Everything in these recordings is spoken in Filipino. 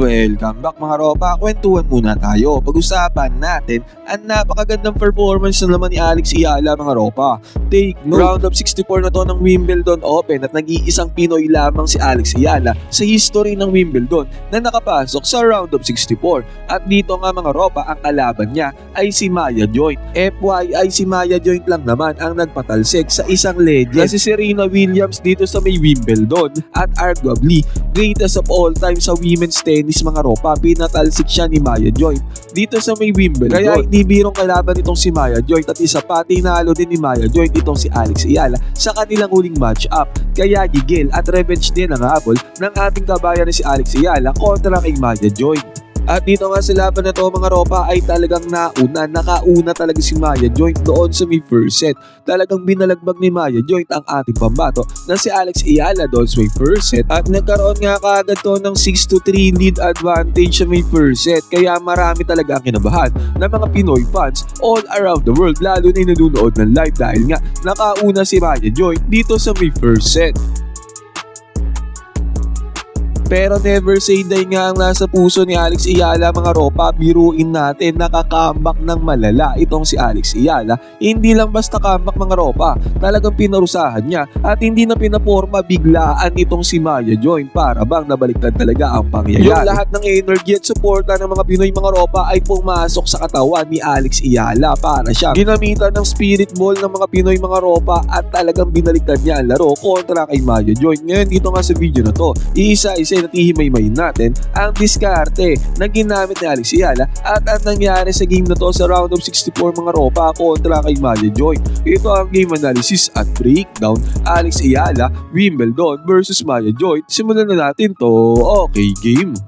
Welcome back mga ropa, kwentuhan muna tayo. Pag-usapan natin ang napakagandang performance na naman ni Alex Eala mga ropa. Take note, round of 64 na to ng Wimbledon Open at nag-iisang Pinoy lamang si Alex Eala sa history ng Wimbledon na nakapasok sa round of 64. At dito nga mga ropa, ang kalaban niya ay si Maya Joint. FYI, si Maya Joint lang naman ang nagpatalsik sa isang legend na si Serena Williams dito sa may Wimbledon at arguably greatest of all time sa women's tennis mga ropa. Pinatalsik siya ni Maya Joint dito sa may Wimbledon. Kaya hindi birong kalaban itong si Maya Joint at isa pa tinalo din ni Maya Joint itong si Alex Eala sa kanilang huling match-up. Kaya gigil at revenge din ang habol ng ating kabayan na si Alex Eala kontra kay Maya Joint. At dito nga sa laban na to mga ropa ay talagang nakauna talaga si Maya Joint doon sa may first set. Talagang binalagbag ni Maya Joint ang ating pambato na si Alex Eala doon sa may first set. At nagkaroon nga kaagad to ng 6-3 lead advantage sa may first set. Kaya marami talaga ang kinabahan ng mga Pinoy fans all around the world, lalo na yung nanunood ng live dahil nga nakauna si Maya Joint dito sa may first set. Pero never say die nga ang nasa puso ni Alex Eala mga ropa. Biruin natin, nakakambak ng malala itong si Alex Eala. Hindi lang basta comeback mga ropa, talagang pinarusahan niya at hindi na pinaporma biglaan itong si Maya Joint para bang nabaliktad talaga ang pangyayari. Yung lahat ng energy at suporta ng mga Pinoy mga ropa ay pumasok sa katawan ni Alex Eala para siya ginamitan ng spirit ball ng mga Pinoy mga ropa at talagang binaliktad niya ang laro kontra kay Maya Joint. Ngayon dito nga sa video na to, iisa-isa natihimay-mayin natin ang diskarte na ginamit ni Alex Eala at ang nangyari sa game na to sa round of 64 mga ropa kontra kay Maya Joint. Ito ang game analysis at breakdown. Alex Eala, Wimbledon versus Maya Joint. Simulan na natin to. Okay, game.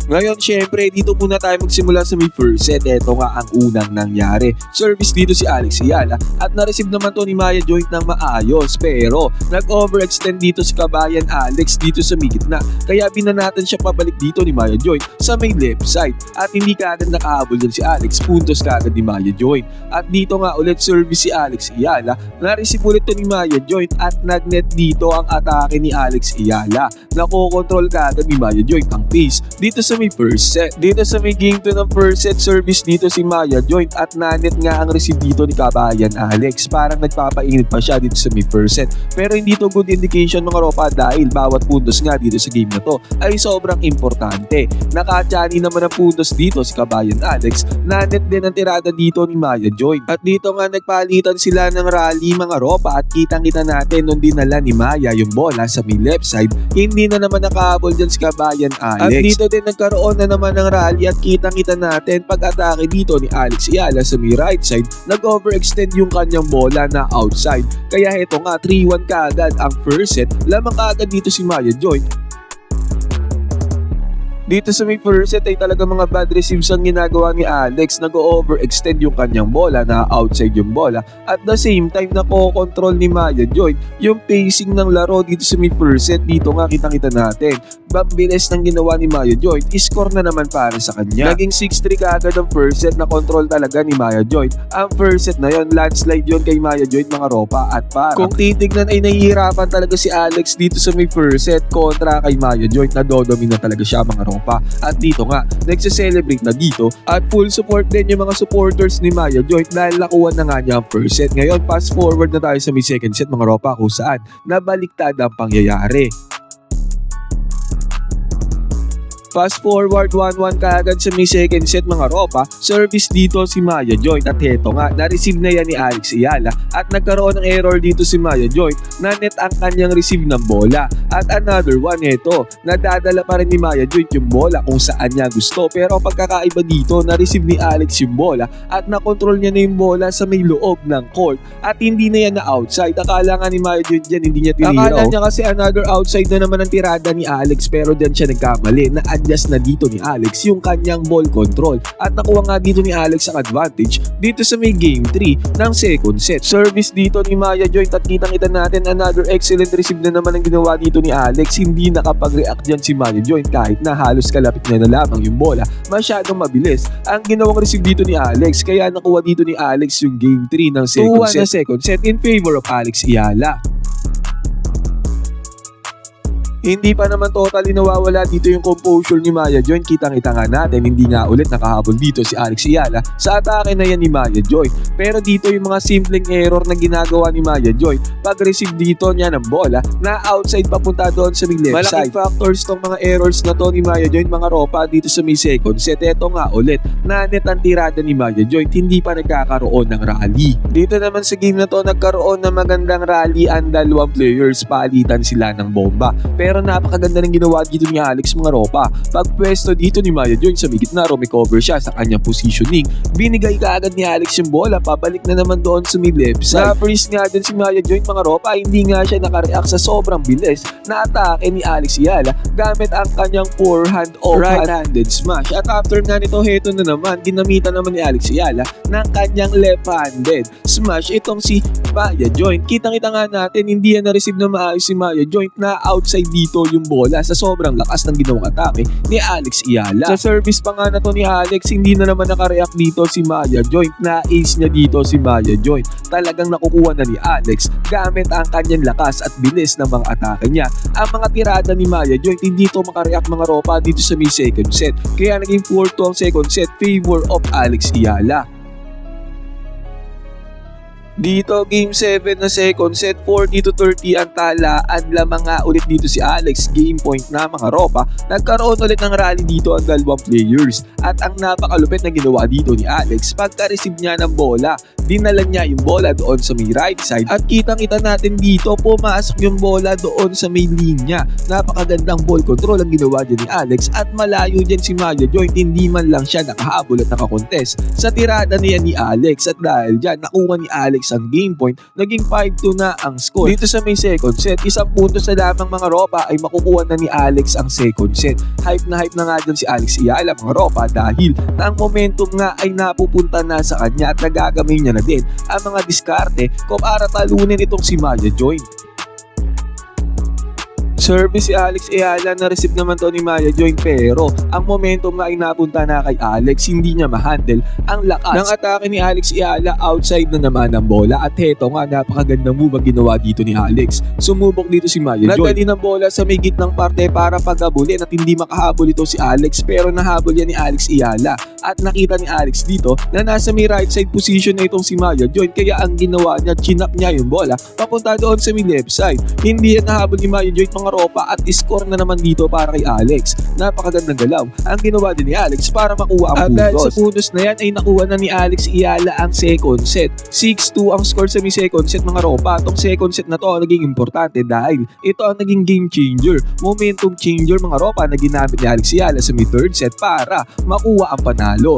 Ngayon, syempre, dito muna tayo magsimula sa may first set. Ito nga ang unang nangyari. Service dito si Alex Eala at na-receive naman to ni Maya Joint ng maayos. Pero, nag-overextend dito si kabayan Alex dito sa may gitna. Kaya binanatan siya pabalik dito ni Maya Joint sa may left side. At hindi kaagad nakahabol din si Alex. Puntos kaagad ni Maya Joint. At dito nga ulit service si Alex Eala. Na-receive ulit to ni Maya Joint at nag-net dito ang atake ni Alex Eala. Nakokontrol kaagad ni Maya Joint ang pace dito sa may first set. Dito sa may game 2 ng first set, service dito si Maya Joint at nanet nga ang receive dito ni kabayan Alex. Parang nagpapainit pa siya dito sa may first set. Pero hindi to good indication mga ropa dahil bawat puntos nga dito sa game na to ay sobrang importante. Nakatyani naman ang puntos dito si kabayan Alex. Nanet din ang tirada dito ni Maya Joint. At dito nga nagpalitan sila ng rally mga ropa at kitang-kita natin nung dinala ni Maya yung bola sa may left side. Hindi na naman nakahabol dyan si kabayan Alex. At dito din nagkaroon na naman ng rally at kitang-kita natin pag-atake dito ni Alex Eala sa may right side. Nag-overextend yung kanyang bola na outside. Kaya ito nga 3-1 kaagad ang first set. Lamang kaagad dito si Maya Joint. Dito sa may first set ay talaga mga bad receives ang ginagawa ni Alex. Nag-overextend yung kanyang bola na outside yung bola. At the same time nako-control ni Maya Joint yung pacing ng laro dito sa may first set. Dito nga kitang-kita natin. Babilis ng ginawa ni Maya Joint, score na naman para sa kanya. Naging 6-3 kaagad ang first set na control talaga ni Maya Joint. Ang first set na yon, landslide yon kay Maya Joint mga ropa. At para kung titignan ay nahihirapan talaga si Alex dito sa may first set kontra kay Maya Joint. Nadodomina talaga siya mga ropa. At dito nga, nagse-celebrate na dito at full support din yung mga supporters ni Maya Joint dahil nakuha na nga niya ang first set. Ngayon, fast forward na tayo sa may second set mga ropa kung saan nabaliktad ang pangyayari. Fast forward 1-1 kaagad sa may second set mga ropa. Service dito si Maya Joint at heto nga, na-receive na yan ni Alex Eala at nagkaroon ng error dito si Maya Joint na net ang kanyang receive ng bola. At another one heto, nadadala pa rin ni Maya Joint yung bola kung saan niya gusto. Pero pagkakaiba dito, na-receive ni Alex yung bola at nakontrol niya na yung bola sa may loob ng court at hindi na yan na outside. Akala nga ni Maya Joint dyan, hindi niya tinira. Akala niya kasi another outside na naman ang tirada ni Alex pero dyan siya nagkamali na adjust na dito ni Alex yung kanyang ball control at nakuha nga dito ni Alex ang advantage dito sa may game 3 ng second set. Service dito ni Maya Joint at kitang-kita natin another excellent receive na naman ang ginawa dito ni Alex. Hindi nakapag-react dyan si Maya Joint kahit na halos kalapit na lamang yung bola. Masyadong mabilis ang ginawang receive dito ni Alex kaya nakuha dito ni Alex yung game 3 ng second set in favor of Alex Eala. Hindi pa naman totally nawawala dito yung composure ni Maya Joint. Kitang-kita nga natin, hindi nga ulit nakahabol dito si Alex Ayala sa atake na yan ni Maya Joint. Pero dito yung mga simpleng error na ginagawa ni Maya Joint pag-receive dito niya ng bola na outside papunta doon sa may left side. Malaking factors tong mga errors na to ni Maya Joint, mga ropa, dito sa may second set. Eto nga ulit, nanet ang tirada ni Maya Joint, hindi pa nagkakaroon ng rally. Dito naman sa game na to, nagkaroon ng magandang rally ang dalawang players, palitan sila ng bomba. Pero napakaganda ng ginawa dito ni Alex, mga ropa. Pagpwesto dito ni Maya Joint sa may gitna, recover siya sa kanyang positioning. Binigay kaagad ni Alex yung bola, pabalik na naman doon sa may left side. Na-freeze nga din si Maya Joint, mga ropa, hindi nga siya nakareact sa sobrang bilis na atake ni Alex Ayala gamit ang kanyang forehand o right-handed smash. At after nga nito, heto na naman, ginamitan naman ni Alex Ayala ng kanyang left-handed smash itong si Maya Joint. Kitang-kita nga natin, hindi yan na-receive na maayos si Maya Joint, na outside dito yung bola sa sobrang lakas ng ginawang atake ni Alex Ayala. Sa service pa nga na to ni Alex, hindi na naman nakareact dito si Maya Joint, na ace niya dito si Maya Joint. Talagang nakukuha na ni Alex gamit ang kanyang lakas at bilis ng mga atake niya. Ang mga tirada ni Maya Joint, hindi to makareact, mga ropa, dito sa may second set. Kaya naging 4-2 ang second set, favor of Alex Ayala. Dito, game 7 na second set, 40-30 ang talaan. Lamang nga ulit dito si Alex, game point na, mga ropa. Nagkaroon ulit ng rally dito ang dalawang players. At ang napakalupit na ginawa dito ni Alex, pagka-receive niya ng bola, dinala niya yung bola doon sa may right side. At kitang-kita natin dito, pumasok yung bola doon sa may linya. Napakagandang ball control ang ginawa dyan ni Alex. At malayo dyan si Maya Joint, hindi man lang siya nakahabol at nakakontest sa tirada niya ni Alex. At dahil dyan, nakuha ni Alex ang game point, naging 5-2 na ang score. Dito sa may second set, isang puntos na lamang, mga ropa, ay makukuha na ni Alex ang second set. Hype na nga dyan si Alex Ayala, mga ropa, dahil na ang momentum nga ay napupunta na sa kanya at nagagamay niya na din ang mga diskarte kung para talunin itong si Maya Joint. Service si Alex Ayala, na-receive naman to ni Maya Joint, pero ang momentum nga ay napunta na kay Alex, hindi niya ma-handle ang lakas ng atake ni Alex Ayala. Outside na naman ang bola at heto nga, napakagandang move ang ginawa dito ni Alex. Sumubok dito si Maya Joint, nadali ng bola sa may gitnang parte para paghabulin at hindi makahabol ito si Alex, pero nahabol yan ni Alex Ayala. At nakita ni Alex dito na nasa may right side position na itong si Maya Joint, kaya ang ginawa niya, chinap niya yung bola papunta doon sa may left side. Hindi yan nahabol ni Maya Joint, mga ropa, at score na naman dito para kay Alex. Napakagandang galaw ang ginawa din ni Alex para makuha ang puntos. At dahil sa puntos na yan ay nakuha na ni Alex Ayala ang second set. 6-2 ang score sa may second set, mga ropa. Itong second set na to ang naging importante dahil ito ang naging game changer, momentum changer, mga ropa, na ginamit ni Alex Ayala sa may third set para makuha ang panalo.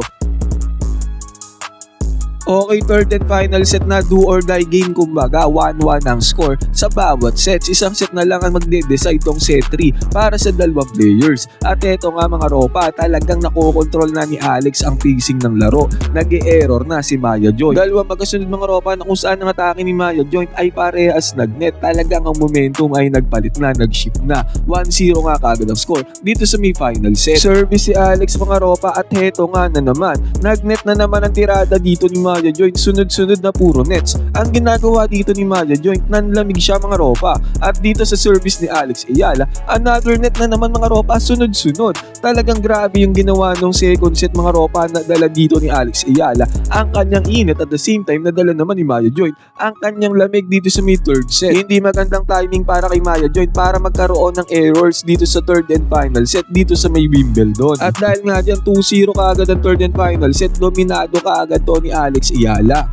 Okay, third and final set na, do or die game, kumbaga 1-1 ang score sa bawat sets. Isang set na lang ang magde-decide tong set 3 para sa dalawang players. At eto nga, mga ropa, talagang nakokontrol na ni Alex ang pacing ng laro. Nag-e-error na si Maya Joint. Dalawang magkasunod, mga ropa, na kung saan ang atake ni Maya Joint ay parehas nagnet. Talagang ang momentum ay nagpalit na, nag-shift na. 1-0 nga kagad ang score dito sa may final set. Service si Alex, mga ropa, at heto nga na naman, nagnet na naman ang tirada dito ni Maya Joint, sunod-sunod na puro nets. Ang ginagawa dito ni Maya Joint, nanlamig siya, mga ropa. At dito sa service ni Alex Ayala, another net na naman, mga ropa, sunod-sunod. Talagang grabe yung ginawa nung second set, mga ropa, na dala dito ni Alex Ayala ang kanyang init, at the same time nadala naman ni Maya Joint ang kanyang lamig dito sa may third set. Hindi magandang timing para kay Maya Joint para magkaroon ng errors dito sa third and final set dito sa may Wimbledon. At dahil nga dyan 2-0 kaagad ang third and final set, dominado kaagad to ni Alex Ayala.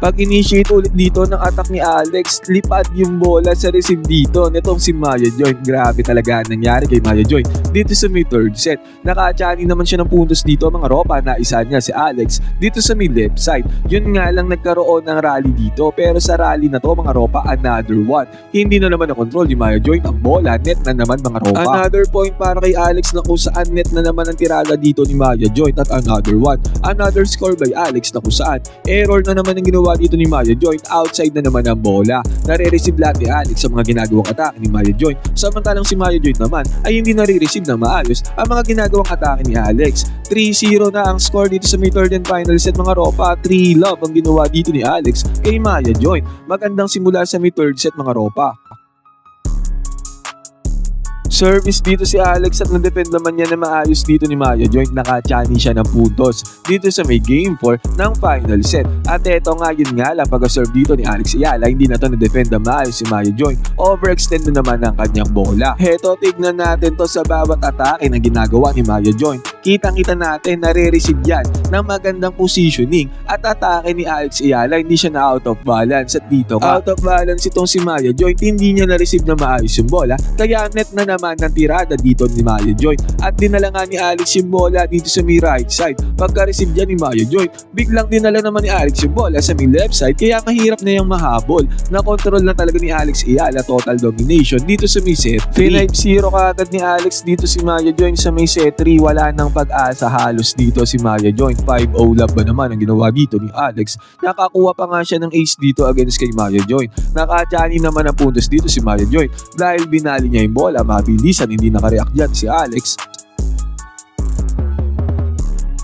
Pag-initiate ulit dito ng attack ni Alex, lipad yung bola sa receive dito nitong si Maya Joint. Grabe talaga nangyari kay Maya Joint dito sa may third set. Naka-chani naman siya ng puntos dito, mga ropa, na isa niya si Alex dito sa may left side. Yun nga lang, nagkaroon ng rally dito, pero sa rally na to, mga ropa, another one. Hindi na naman na-control ni Maya Joint ang bola, net na naman, mga ropa. Another point para kay Alex na kung saan net na naman ang tirada dito ni Maya Joint, at another one. Another score by Alex na kung saan error na naman ang ginawa dito ni Maya Joint, outside na naman ang bola. Nare-receive lahat ni Alex sa mga ginagawang atake ni Maya Joint, samantalang si Maya Joint naman ay hindi nare-receive na maayos ang mga ginagawang atake ni Alex. 3-0 na ang score dito sa may third and final set, mga ropa. 3-love ang ginawa dito ni Alex kay Maya Joint. Magandang simula sa may third set, mga ropa. Nag-service dito si Alex at na-defend naman niya na maayos dito ni Maya Joint. Naka-chani siya ng puntos dito sa may Game 4 ng final set. At eto nga yun nga lang pag-serve dito ni Alex Ayala, hindi na to na-defend na maayos si Maya Joint. Overextend na naman ang kanyang bola. Heto, tignan natin to sa bawat atake na ginagawa ni Maya Joint. Kitang-kita natin nare-receive yan ng magandang positioning at atake ni Alex Ayala, hindi siya na out of balance. At dito out of balance itong si Maya Joint, hindi niya na-receive na maayos yung bola, kaya net na naman ng tirada dito ni Maya Joint. At dinala nga ni Alex yung bola dito sa may right side. Pagka-receive dyan ni Maya Joint, biglang dinala naman ni Alex yung bola sa may left side, kaya mahirap na yung mahabol. Na-control na talaga ni Alex Ayala, total domination dito sa may set 3. 5-0 kaagad ni Alex dito si Maya Joint sa may set 3. Wala nang pag-asa halos dito si Maya Joint. 5-0 love ba naman ang ginawa dito ni Alex. Nakakuha pa nga siya ng ace dito against kay Maya Joint. Nakachani naman ang puntos dito si Maya Joint dahil binali niya yung bola, mabilisan, hindi nakareact dyan si Alex.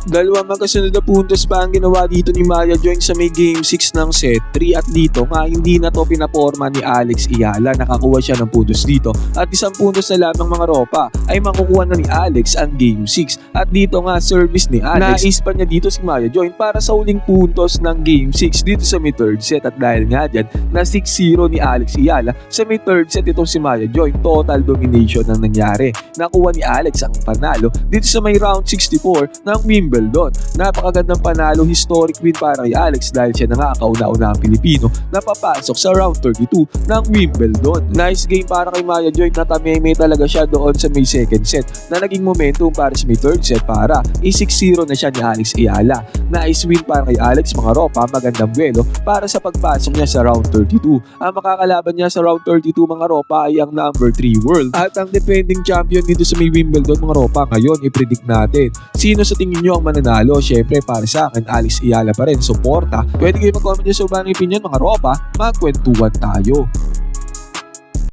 Dalawang magkasunod na puntos pa ang ginawa dito ni Maya Joint sa may Game 6 ng set 3. At dito nga hindi na to pinaporma ni Alex Ayala. Nakakuha siya ng puntos dito. At isang puntos na lamang mga ropa ay makukuha na ni Alex ang Game 6. At dito nga service ni Alex. Nais pa niya dito si Maya Joint para sa uling puntos ng Game 6 dito sa may third set. At dahil nga dyan na 6-0 ni Alex Ayala sa may third set itong si Maya Joint. Total domination ang nangyari. Nakuha ni Alex ang panalo dito sa may round 64 ng Wimbledon. Napakagandang panalo, historic win para kay Alex dahil siya na nga ang kauna-unahang Pilipino na papasok sa round 32 ng Wimbledon. Nice game para kay Maya Joint na tameme talaga siya doon sa may second set na naging momentum para sa may third set para i-6-0 na siya ni Alex Ayala. Nice win para kay Alex mga ropa, magandang duelo para sa pagpasok niya sa round 32. Ang makakalaban niya sa round 32 mga ropa ay ang number 3 world at ang defending champion dito sa may Wimbledon mga ropa. Ngayon i-predict natin sino sa tingin nyo ang mananalo. Syempre para sa akin Alex Ayala pa rin, suporta. Pwede kayo mag-comment nyo sa ubang opinion mga ropa, magkwentuhan tayo.